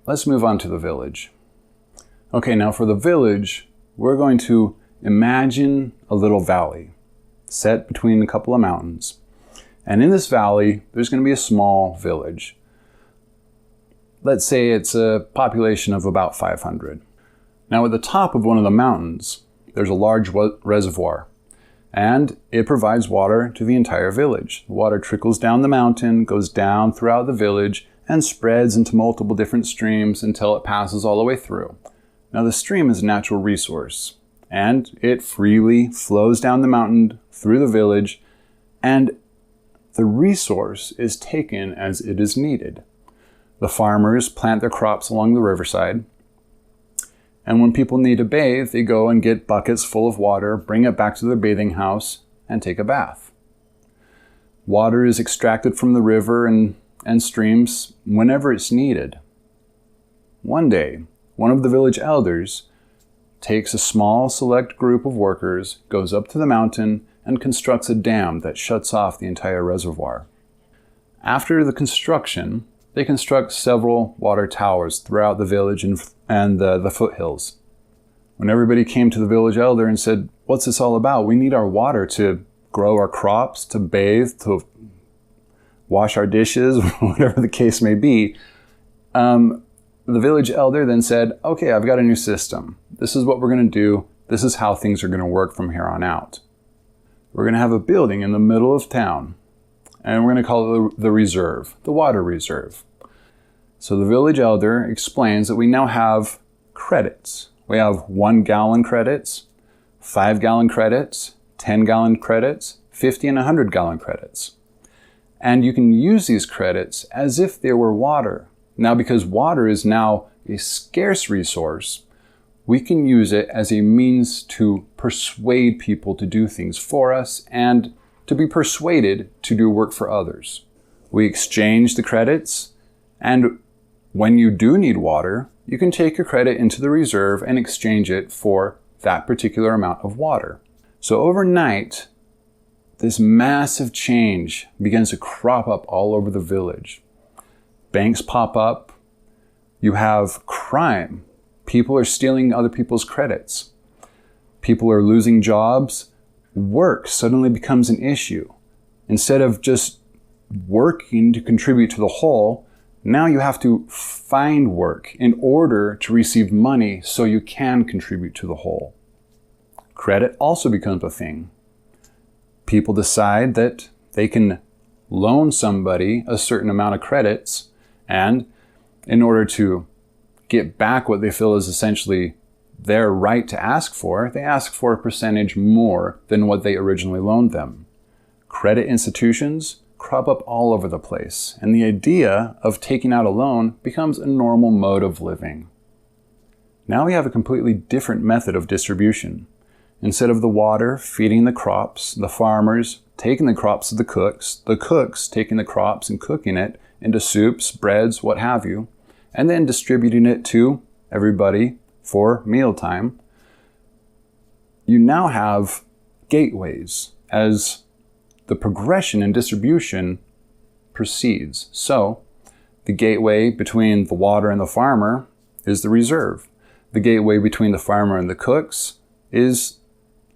let's move on to the village. Okay, now for the village, we're going to imagine a little valley set between a couple of mountains. And in this valley, there's going to be a small village. Let's say it's a population of about 500. Now at the top of one of the mountains, there's a large reservoir, and it provides water to the entire village. The water trickles down the mountain, goes down throughout the village, and spreads into multiple different streams until it passes all the way through. Now the stream is a natural resource, and it freely flows down the mountain through the village, and the resource is taken as it is needed. The farmers plant their crops along the riverside, and when people need to bathe, they go and get buckets full of water, bring it back to their bathing house, and take a bath. Water is extracted from the river and streams whenever it's needed. One day, one of the village elders takes a small select group of workers, goes up to the mountain, and constructs a dam that shuts off the entire reservoir. After the construction, they construct several water towers throughout the village and the foothills. When everybody came to the village elder and said, "What's this all about? We need our water to grow our crops, to bathe, to wash our dishes," whatever the case may be, the village elder then said, "Okay, I've got a new system. This is what we're going to do. This is how things are going to work from here on out. We're going to have a building in the middle of town, and we're going to call it the reserve, the water reserve." So the village elder explains that we now have credits. We have 1 gallon credits, 5 gallon credits, 10 gallon credits, 50 and 100 gallon credits. And you can use these credits as if they were water. Now, because water is now a scarce resource, we can use it as a means to persuade people to do things for us and to be persuaded to do work for others. We exchange the credits, and when you do need water, you can take your credit into the reserve and exchange it for that particular amount of water. So overnight, this massive change begins to crop up all over the village. Banks pop up. You have crime. People are stealing other people's credits. People are losing jobs. Work suddenly becomes an issue. Instead of just working to contribute to the whole, now you have to find work in order to receive money so you can contribute to the whole. Credit also becomes a thing. People decide that they can loan somebody a certain amount of credits, and in order to get back what they feel is essentially their right to ask for, they ask for a percentage more than what they originally loaned them. Credit institutions crop up all over the place, and the idea of taking out a loan becomes a normal mode of living. Now we have a completely different method of distribution. Instead of the water feeding the crops, the farmers taking the crops to the cooks taking the crops and cooking it into soups, breads, what have you, and then distributing it to everybody for mealtime. You now have gateways as the progression in distribution proceeds. So the gateway between the water and the farmer is the reserve. The gateway between the farmer and the cooks is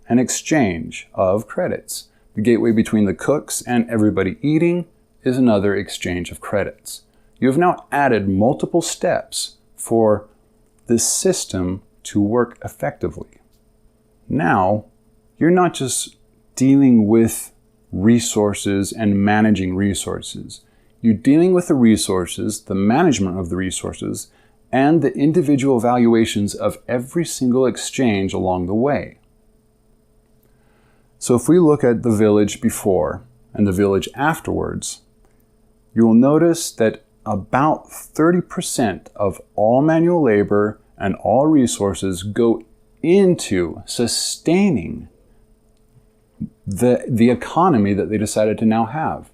an exchange of credits. The gateway between the cooks and everybody eating is another exchange of credits. You have now added multiple steps for this system to work effectively. Now, you're not just dealing with resources and managing resources. You're dealing with the resources, the management of the resources, and the individual valuations of every single exchange along the way. So if we look at the village before and the village afterwards, you will notice that about 30% of all manual labor and all resources go into sustaining the economy that they decided to now have.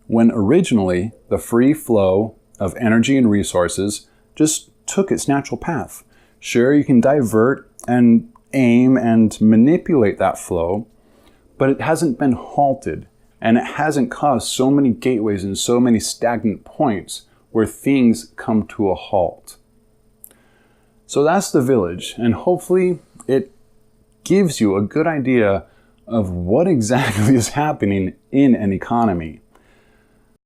When originally the free flow of energy and resources just took its natural path. Sure, you can divert and aim and manipulate that flow, but it hasn't been halted, and it hasn't caused so many gateways and so many stagnant points where things come to a halt. So that's the village, and hopefully it gives you a good idea of what exactly is happening in an economy.